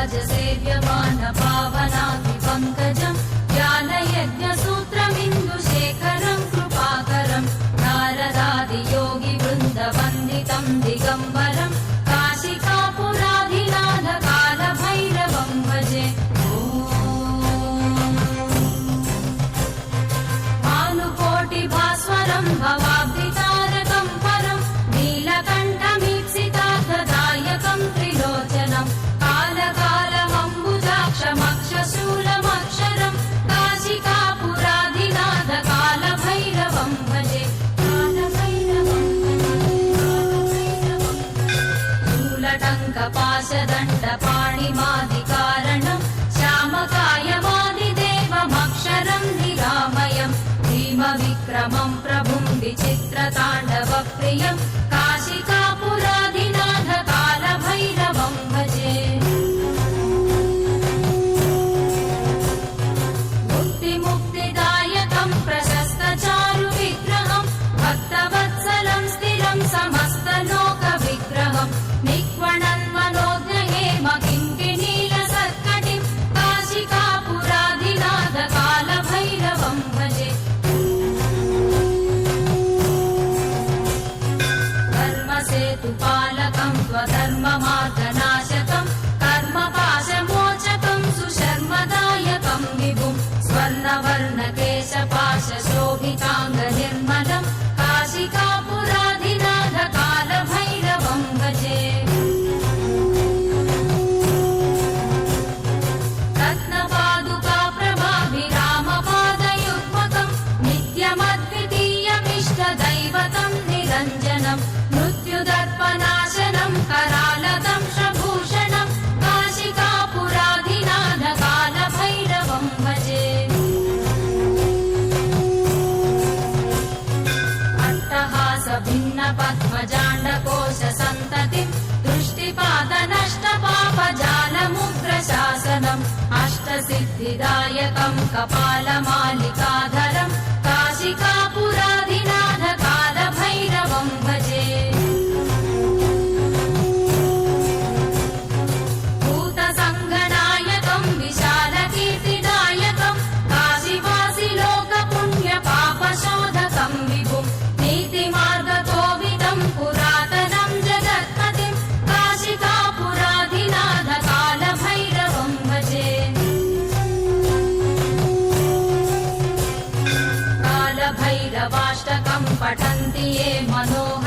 सेव्यमान पावनाति पङ्कजम् ज्ञानयज्ञसूत्रमिन्दुशेखरम् कृपाकरम् नारदादियोगिवृन्दवन्दितम् दिगम्बरम् काशिकापुराधिनाथ कालभैरवम् भजे। भानुकोटिभास्वरम् भवाब्धितारकम् परम् नीलकण्ठमीप्सितार्थदायकम् त्रिलोचनम् कालकालमम्बुजाक्षमक्षशूलमक्षरम् काशिकापुराधिनाथ कालभैरवम् भजे। शूलटङ्कपाशदण्डपाणिमादिकारणम् श्यामकायमादिदेवमक्षरम् निरामयम् भीमविक्रमम् प्रभुम् विचित्रताण्डवप्रियम् काशिकापुराधिनाथ कालभैरवम् भजे। मुक्तिमुक्तिदायकम् प्रशस्तचारुविग्रहम् भक्तवत्सलम् स्थिरम् समस्तलोकविग्रहम् निक्वणन्मनोज्ञहेम किङ्किणीलसत्कटिम् काशिकापुराधिनाथ कालभैरवम् भजे। धर्मसेतुपालकम् स्वधर्ममार्गनाशकम् कर्मपाशमोचकम् सुशर्मदायकम् विभुम् स्वर्णवर्णकेशपाशशोभिताङ्गनिर्मलम् काशिकापुराधिनाथ कालभैरवम् भजे। रत्नपादुकाप्रभाभिरामपादयुग्मकम् नित्यमद्वितीयमिष्टदैवतम् निरञ्जनम् मृत्युदर्पनाशनम् करालदंशभूषणम् काशिकापुराधिनाथ कालभैरवम् भजे। अट्टहासभिन्नपद्मजाण्डकोशसन्ततिम् दृष्टिपादनष्टपापजालमुग्रशासनम् अष्टसिद्धिदायकम् कपालमालिकाधरम् काशिकापुराधिनाथ कालभैरवम् भजे। भूतसङ्गनायकम् विशालकीर्तिदायकम् काशीवासि लोकपुण्यपापशोधकम् विभुम् नीतिमार्गतोविदम् पुरातनम् जगत्पतिम् काशिकापुराधिनाथ कालभैरवम् भजे। कालभैरवाष्टकम् पठन्ति ये मनोहरम्